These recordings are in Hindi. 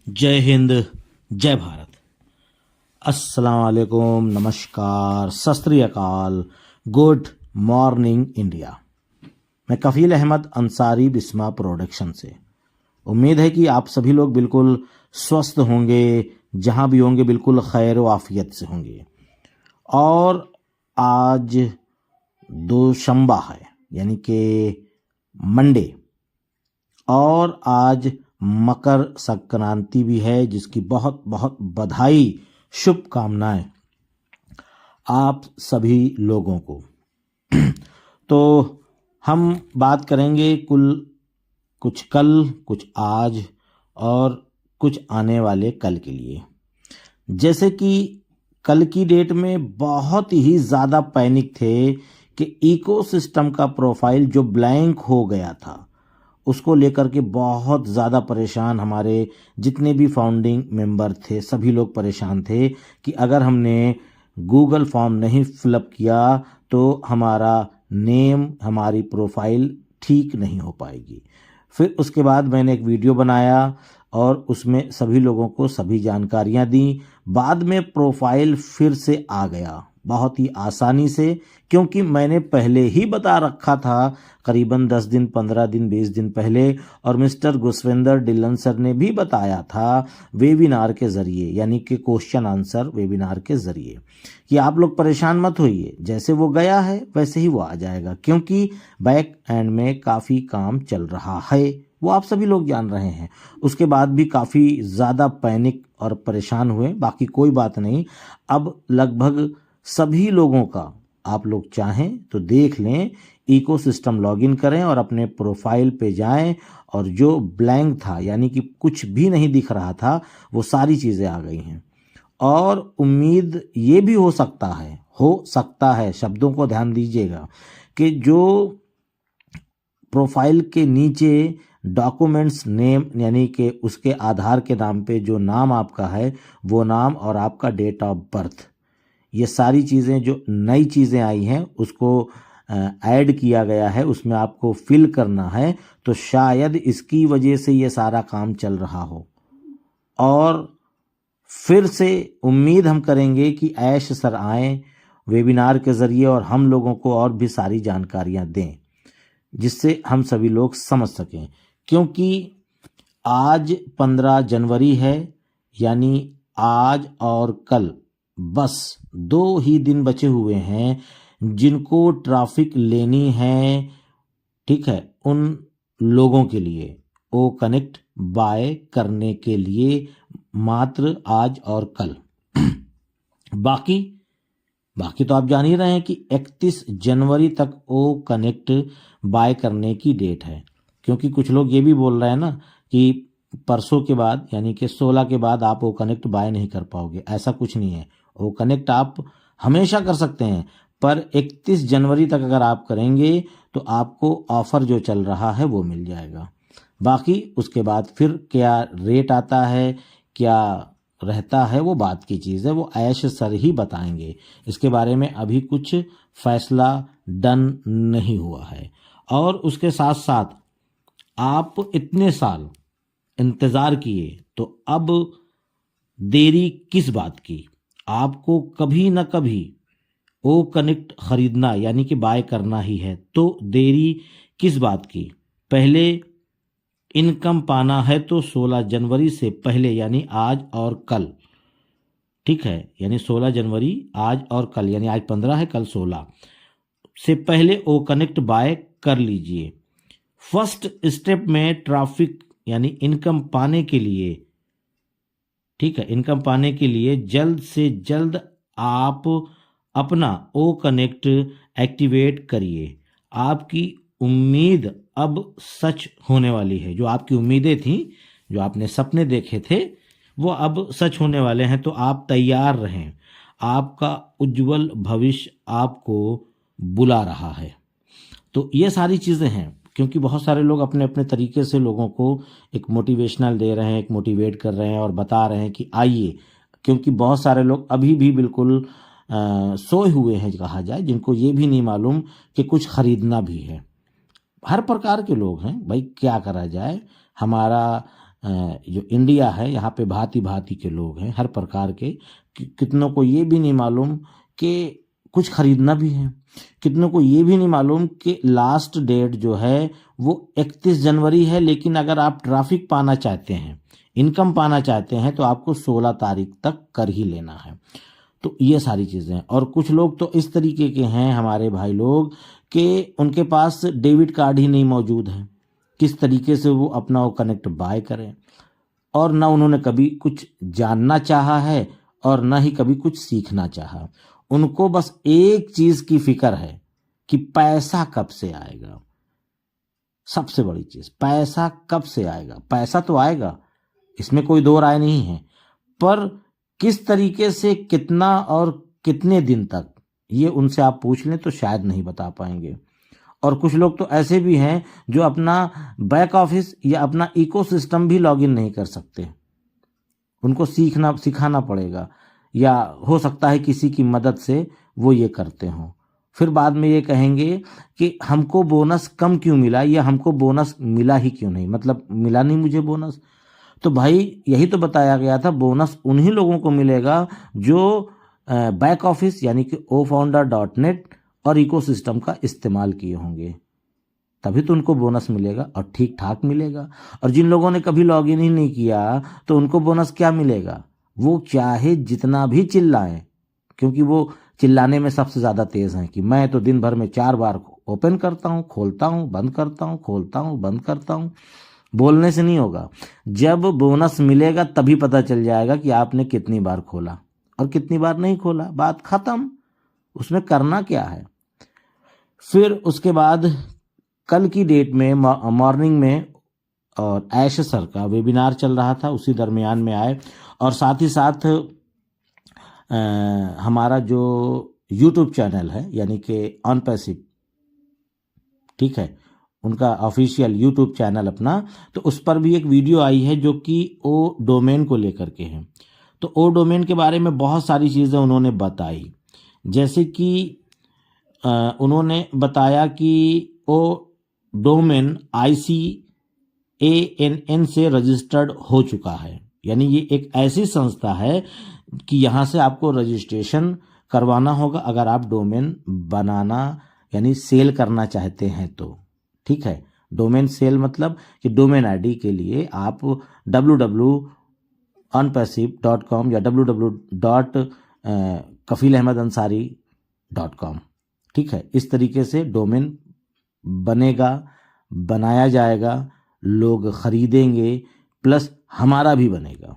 जय हिंद, जय भारत। अस्सलाम वालेकुम, नमस्कार, सत श्री अकाल, गुड मॉर्निंग इंडिया। मैं कफील अहमद अंसारी, बिस्मा प्रोडक्शन से। उम्मीद है कि आप सभी लोग बिल्कुल स्वस्थ होंगे, जहां भी होंगे बिल्कुल खैर व आफियत से होंगे। और आज दोशंबा है, यानी कि मंडे, और आज मकर संक्रांति भी है, जिसकी बहुत बहुत बधाई, शुभकामनाएं आप सभी लोगों को। तो हम बात करेंगे कुछ कल, कुछ आज और कुछ आने वाले कल के लिए। जैसे कि कल की डेट में बहुत ही ज़्यादा पैनिक थे कि इकोसिस्टम का प्रोफाइल जो ब्लैंक हो गया था, उसको लेकर के बहुत ज़्यादा परेशान हमारे जितने भी फाउंडिंग मेंबर थे, सभी लोग परेशान थे कि अगर हमने गूगल फॉर्म नहीं फिलअप किया तो हमारा नेम, हमारी प्रोफाइल ठीक नहीं हो पाएगी। फिर उसके बाद मैंने एक वीडियो बनाया और उसमें सभी लोगों को सभी जानकारियां दी। बाद में प्रोफाइल फिर से आ गया बहुत ही आसानी से, क्योंकि मैंने पहले ही बता रखा था, करीबन 10 दिन, 15 दिन, 20 दिन पहले। और मिस्टर गुसविंदर डिलन सर ने भी बताया था वेबिनार के ज़रिए, यानी कि क्वेश्चन आंसर वेबिनार के ज़रिए, कि आप लोग परेशान मत होइए, जैसे वो गया है वैसे ही वो आ जाएगा, क्योंकि बैक एंड में काफ़ी काम चल रहा है, वो आप सभी लोग जान रहे हैं। उसके बाद भी काफ़ी ज़्यादा पैनिक और परेशान हुए, बाकी कोई बात नहीं। अब लगभग सभी लोगों का, आप लोग चाहें तो देख लें, इकोसिस्टम लॉगिन करें और अपने प्रोफाइल पे जाएं, और जो ब्लैंक था, यानी कि कुछ भी नहीं दिख रहा था, वो सारी चीज़ें आ गई हैं। और उम्मीद ये भी हो सकता है, शब्दों को ध्यान दीजिएगा, कि जो प्रोफाइल के नीचे डॉक्यूमेंट्स नेम, यानी कि उसके आधार के नाम पे जो नाम आपका है, वो नाम और आपका डेट ऑफ बर्थ, ये सारी चीज़ें जो नई चीज़ें आई हैं उसको ऐड किया गया है, उसमें आपको फिल करना है। तो शायद इसकी वजह से ये सारा काम चल रहा हो। और फिर से उम्मीद हम करेंगे कि ऐश सर आएँ वेबिनार के ज़रिए और हम लोगों को और भी सारी जानकारियां दें, जिससे हम सभी लोग समझ सकें। क्योंकि आज 15 जनवरी है, यानी आज और कल बस 2 ही दिन बचे हुए हैं जिनको ट्रैफिक लेनी है, ठीक है, उन लोगों के लिए ओ कनेक्ट बाय करने के लिए मात्र आज और कल। बाकी तो आप जान ही रहे हैं कि 31 जनवरी तक ओ कनेक्ट बाय करने की डेट है। क्योंकि कुछ लोग ये भी बोल रहे हैं ना कि परसों के बाद, यानी कि 16 के बाद आप ओ कनेक्ट बाय नहीं कर पाओगे। ऐसा कुछ नहीं है, ओ कनेक्ट आप हमेशा कर सकते हैं, पर 31 जनवरी तक अगर आप करेंगे तो आपको ऑफर जो चल रहा है वो मिल जाएगा। बाकी उसके बाद फिर क्या रेट आता है, क्या रहता है, वो बात की चीज़ है, वो ऐश सर ही बताएंगे। इसके बारे में अभी कुछ फैसला डन नहीं हुआ है। और उसके साथ साथ आप इतने साल इंतज़ार किए, तो अब देरी किस बात की? आपको कभी ना कभी ओ कनेक्ट खरीदना, यानी कि बाय करना ही है, तो देरी किस बात की? पहले इनकम पाना है तो 16 जनवरी से पहले, यानी आज और कल, ठीक है, यानी 16 जनवरी आज और कल, यानी आज 15 है, कल 16 से पहले ओ कनेक्ट बाय कर लीजिए। फर्स्ट स्टेप में ट्रैफिक, यानी इनकम पाने के लिए, ठीक है, इनकम पाने के लिए जल्द से जल्द आप अपना ओ कनेक्ट एक्टिवेट करिए। आपकी उम्मीद अब सच होने वाली है। जो आपकी उम्मीदें थी, जो आपने सपने देखे थे, वो अब सच होने वाले हैं। तो आप तैयार रहें, आपका उज्जवल भविष्य आपको बुला रहा है। तो ये सारी चीज़ें हैं, क्योंकि बहुत सारे लोग अपने अपने तरीके से लोगों को एक मोटिवेशनल दे रहे हैं, एक मोटिवेट कर रहे हैं और बता रहे हैं कि आइए। क्योंकि बहुत सारे लोग अभी भी बिल्कुल सोए हुए हैं कहा जाए, जिनको ये भी नहीं मालूम कि कुछ खरीदना भी है। हर प्रकार के लोग हैं भाई, क्या करा जाए। हमारा जो इंडिया है यहाँ पे भांति भांति के लोग हैं, हर प्रकार के। कितनों को ये भी नहीं मालूम कि कुछ खरीदना भी है, कितनों को ये भी नहीं मालूम कि लास्ट डेट जो है वो 31 जनवरी है, लेकिन अगर आप ट्रैफिक पाना चाहते हैं, इनकम पाना चाहते हैं, तो आपको 16 तारीख तक कर ही लेना है। तो ये सारी चीज़ें। और कुछ लोग तो इस तरीके के हैं हमारे भाई लोग कि उनके पास डेबिट कार्ड ही नहीं मौजूद है, किस तरीके से वो अपना वो कनेक्ट बाय करें। और ना उन्होंने कभी कुछ जानना चाहा है और ना ही कभी कुछ सीखना चाहा। उनको बस एक चीज़ की फिक्र है कि पैसा कब से आएगा। सबसे बड़ी चीज़, पैसा कब से आएगा। पैसा तो आएगा, इसमें कोई दो राय नहीं है, पर किस तरीके से, कितना और कितने दिन तक, ये उनसे आप पूछ लें तो शायद नहीं बता पाएंगे। और कुछ लोग तो ऐसे भी हैं जो अपना बैक ऑफिस या अपना इकोसिस्टम भी लॉगिन नहीं कर सकते। उनको सिखाना पड़ेगा, या हो सकता है किसी की मदद से वो ये करते हों। फिर बाद में ये कहेंगे कि हमको बोनस कम क्यों मिला, या हमको बोनस मिला ही क्यों नहीं, मतलब मिला नहीं मुझे बोनस। तो भाई यही तो बताया गया था, बोनस उन्हीं लोगों को मिलेगा जो बैक ऑफिस यानी कि ofounder.net और इकोसिस्टम का इस्तेमाल किए होंगे, तभी तो उनको बोनस मिलेगा और ठीक ठाक मिलेगा। और जिन लोगों ने कभी लॉगिन ही नहीं किया तो उनको बोनस क्या मिलेगा। वो चाहे जितना भी चिल्लाएं, क्योंकि वो चिल्लाने में सबसे ज़्यादा तेज़ हैं कि मैं तो दिन भर में 4 बार ओपन करता हूँ, खोलता हूँ, बंद करता हूँ, खोलता हूँ, बंद करता हूँ। बोलने से नहीं होगा, जब बोनस मिलेगा तभी पता चल जाएगा कि आपने कितनी बार खोला और कितनी बार नहीं खोला। बात खत्म, उसमें करना क्या है। फिर उसके बाद कल की डेट में मॉर्निंग में और ऐश सर का वेबिनार चल रहा था, उसी दरमियान में आए। और साथ ही साथ हमारा जो यूट्यूब चैनल है यानी कि ऑन पैसिव, ठीक है, उनका ऑफिशियल यूट्यूब चैनल अपना, तो उस पर भी एक वीडियो आई है जो कि ओ डोमेन को लेकर के है। तो ओ डोमेन के बारे में बहुत सारी चीज़ें उन्होंने बताई, जैसे कि उन्होंने बताया कि ओ डोमेन ICANN से रजिस्टर्ड हो चुका है, यानी ये एक ऐसी संस्था है कि यहाँ से आपको रजिस्ट्रेशन करवाना होगा अगर आप डोमेन बनाना यानी सेल करना चाहते हैं तो, ठीक है। डोमेन सेल मतलब कि डोमेन आईडी के लिए आप www.onpassive.com या www.kafilaahmedansari.com, ठीक है, इस तरीके से डोमेन बनेगा, बनाया जाएगा, लोग खरीदेंगे, प्लस हमारा भी बनेगा।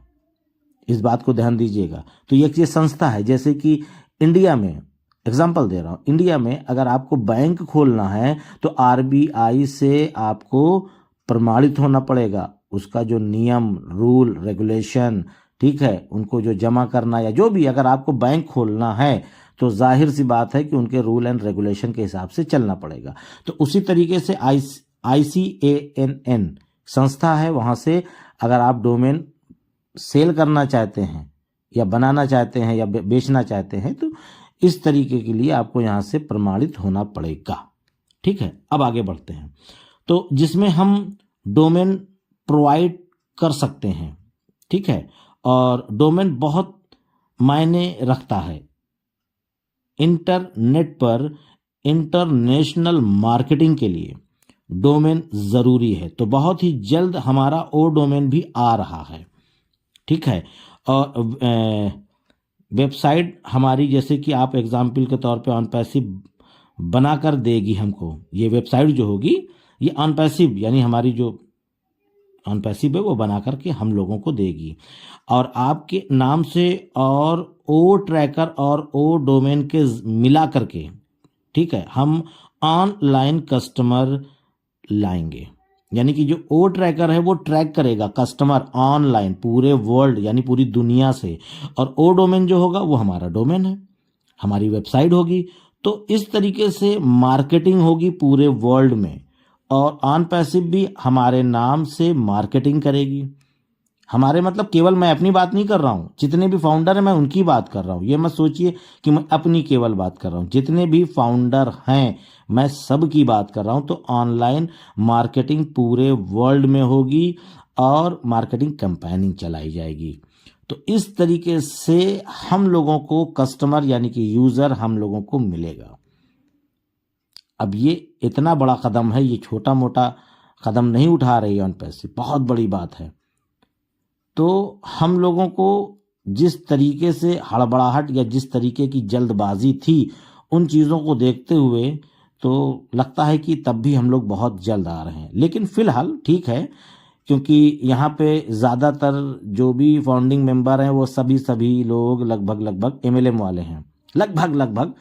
इस बात को ध्यान दीजिएगा। तो ये संस्था है, जैसे कि इंडिया में एग्जाम्पल दे रहा हूँ, इंडिया में अगर आपको बैंक खोलना है तो RBI से आपको प्रमाणित होना पड़ेगा, उसका जो नियम, रूल, रेगुलेशन, ठीक है, उनको जो जमा करना या जो भी, अगर आपको बैंक खोलना है तो जाहिर सी बात है कि उनके रूल एंड रेगुलेशन के हिसाब से चलना पड़ेगा। तो उसी तरीके से ICANN संस्था है, वहाँ से अगर आप डोमेन सेल करना चाहते हैं या बनाना चाहते हैं या बेचना चाहते हैं तो इस तरीके के लिए आपको यहाँ से प्रमाणित होना पड़ेगा, ठीक है। अब आगे बढ़ते हैं, तो जिसमें हम डोमेन प्रोवाइड कर सकते हैं, ठीक है, और डोमेन बहुत मायने रखता है। इंटरनेट पर इंटरनेशनल मार्केटिंग के लिए डोमेन ज़रूरी है। तो बहुत ही जल्द हमारा ओ डोमेन भी आ रहा है, ठीक है। और वेबसाइट हमारी, जैसे कि आप एग्जाम्पल के तौर पे ऑन पैसिव बना कर देगी हमको, ये वेबसाइट जो होगी ये ऑन पैसिव यानी हमारी जो ऑन पैसिव है वो बना करके हम लोगों को देगी, और आपके नाम से और ओ ट्रैकर और ओ डोमेन के मिला करके, ठीक है, हम ऑनलाइन कस्टमर लाएंगे। यानी कि जो ओ ट्रैकर है वो ट्रैक करेगा कस्टमर ऑनलाइन पूरे वर्ल्ड यानी पूरी दुनिया से, और ओ डोमेन जो होगा वो हमारा डोमेन है, हमारी वेबसाइट होगी। तो इस तरीके से मार्केटिंग होगी पूरे वर्ल्ड में, और ऑन पैसिव भी हमारे नाम से मार्केटिंग करेगी। हमारे मतलब केवल मैं अपनी बात नहीं कर रहा हूँ, जितने भी फाउंडर हैं मैं उनकी बात कर रहा हूँ। ये मत सोचिए कि मैं अपनी केवल बात कर रहा हूँ, जितने भी फाउंडर हैं मैं सब की बात कर रहा हूँ। तो ऑनलाइन मार्केटिंग पूरे वर्ल्ड में होगी, और मार्केटिंग कैंपेनिंग चलाई जाएगी। तो इस तरीके से हम लोगों को कस्टमर यानी कि यूज़र हम लोगों को मिलेगा। अब ये इतना बड़ा कदम है, ये छोटा मोटा कदम नहीं उठा रही है OnPassweb, बहुत बड़ी बात है। तो हम लोगों को जिस तरीके से हड़बड़ाहट या जिस तरीके की जल्दबाजी थी, उन चीज़ों को देखते हुए तो लगता है कि तब भी हम लोग बहुत जल्द आ रहे हैं। लेकिन फ़िलहाल ठीक है, क्योंकि यहाँ पे ज़्यादातर जो भी फाउंडिंग मेंबर हैं वो सभी लोग लगभग MLM वाले हैं। लगभग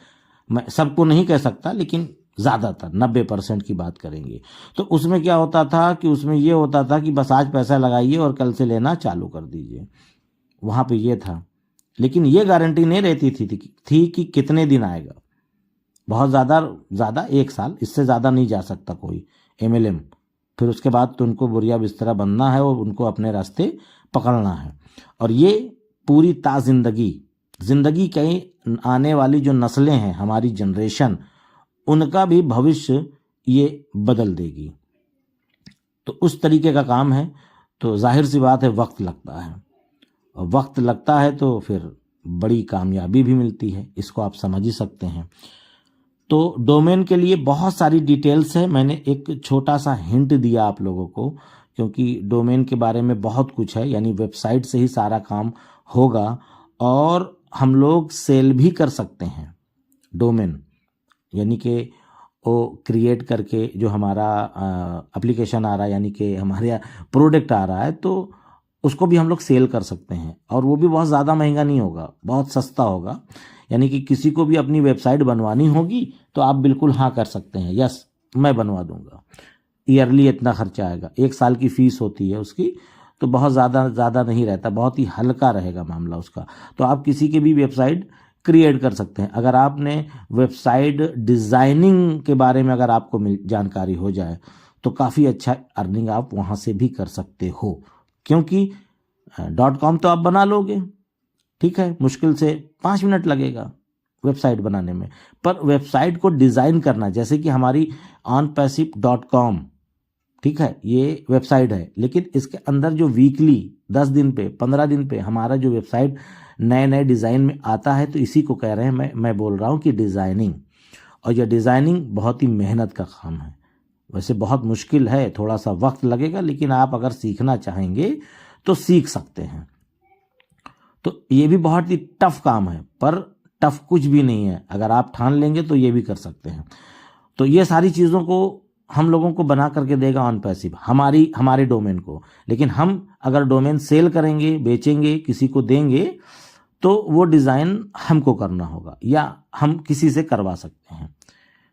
मैं सबको नहीं कह सकता, लेकिन ज़्यादातर 90% की बात करेंगे। तो उसमें क्या होता था कि उसमें ये होता था कि बस आज पैसा लगाइए और कल से लेना चालू कर दीजिए, वहाँ पे ये था। लेकिन ये गारंटी नहीं रहती थी कि कितने दिन आएगा। बहुत ज़्यादा 1 साल, इससे ज़्यादा नहीं जा सकता कोई MLM। फिर उसके बाद तो उनको बुरिया बिस्तरा बनना है और उनको अपने रास्ते पकड़ना है। और ये पूरी ज़िंदगी कई आने वाली जो नस्लें हैं, हमारी जनरेशन, उनका भी भविष्य ये बदल देगी। तो उस तरीके का काम है। तो जाहिर सी बात है, वक्त लगता है, और वक्त लगता है तो फिर बड़ी कामयाबी भी मिलती है। इसको आप समझ ही सकते हैं। तो डोमेन के लिए बहुत सारी डिटेल्स है। मैंने एक छोटा सा हिंट दिया आप लोगों को, क्योंकि डोमेन के बारे में बहुत कुछ है। यानी वेबसाइट से ही सारा काम होगा और हम लोग सेल भी कर सकते हैं डोमेन, यानी कि वो क्रिएट करके जो हमारा एप्लीकेशन आ रहा है, यानी कि हमारे प्रोडक्ट आ रहा है, तो उसको भी हम लोग सेल कर सकते हैं। और वो भी बहुत ज़्यादा महंगा नहीं होगा, बहुत सस्ता होगा। यानी कि किसी को भी अपनी वेबसाइट बनवानी होगी तो आप बिल्कुल हाँ कर सकते हैं, यस मैं बनवा दूंगा, ईयरली इतना खर्चा आएगा, 1 साल की फीस होती है उसकी, तो बहुत ज़्यादा नहीं रहता, बहुत ही हल्का रहेगा मामला उसका। तो आप किसी की भी वेबसाइट क्रिएट कर सकते हैं। अगर आपने वेबसाइट डिज़ाइनिंग के बारे में अगर आपको जानकारी हो जाए तो काफ़ी अच्छा अर्निंग आप वहाँ से भी कर सकते हो, क्योंकि .com तो आप बना लोगे, ठीक है, मुश्किल से 5 मिनट लगेगा वेबसाइट बनाने में। पर वेबसाइट को डिज़ाइन करना, जैसे कि हमारी onpassweb.com, ठीक है, ये वेबसाइट है, लेकिन इसके अंदर जो वीकली 10 दिन पे 15 दिन पे हमारा जो वेबसाइट नए डिज़ाइन में आता है, तो इसी को कह रहे हैं, मैं बोल रहा हूँ कि डिज़ाइनिंग। और यह डिज़ाइनिंग बहुत ही मेहनत का काम है। वैसे बहुत मुश्किल है, थोड़ा सा वक्त लगेगा, लेकिन आप अगर सीखना चाहेंगे तो सीख सकते हैं। तो ये भी बहुत ही टफ काम है, पर टफ कुछ भी नहीं है। अगर आप ठान लेंगे तो ये भी कर सकते हैं। तो ये सारी चीज़ों को हम लोगों को बना करके देगा OnPassweb, हमारे डोमेन को। लेकिन हम अगर डोमेन सेल करेंगे, बेचेंगे, किसी को देंगे, तो वो डिज़ाइन हमको करना होगा या हम किसी से करवा सकते हैं।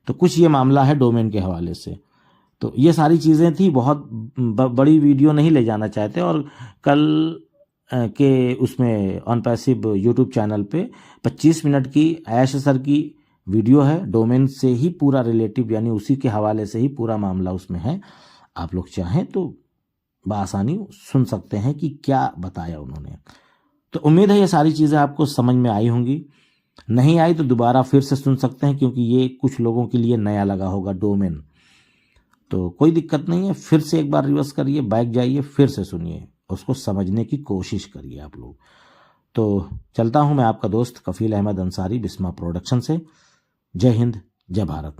तो कुछ ये मामला है डोमेन के हवाले से। तो ये सारी चीज़ें थी, बहुत बड़ी वीडियो नहीं ले जाना चाहते। और कल के उसमें OnPassweb यूट्यूब चैनल पे 25 मिनट की ऐश सर की वीडियो है, डोमेन से ही पूरा रिलेटिव, यानी उसी के हवाले से ही पूरा मामला उसमें है। आप लोग चाहें तो बआसानी सुन सकते हैं कि क्या बताया उन्होंने। तो उम्मीद है ये सारी चीज़ें आपको समझ में आई होंगी। नहीं आई तो दोबारा फिर से सुन सकते हैं, क्योंकि ये कुछ लोगों के लिए नया लगा होगा डोमेन। तो कोई दिक्कत नहीं है, फिर से एक बार रिवर्स करिए, बैक जाइए, फिर से सुनिए, उसको समझने की कोशिश करिए आप लोग। तो चलता हूँ मैं, आपका दोस्त कफील अहमद अंसारी, बिस्मा प्रोडक्शन से। जय हिंद, जय भारत।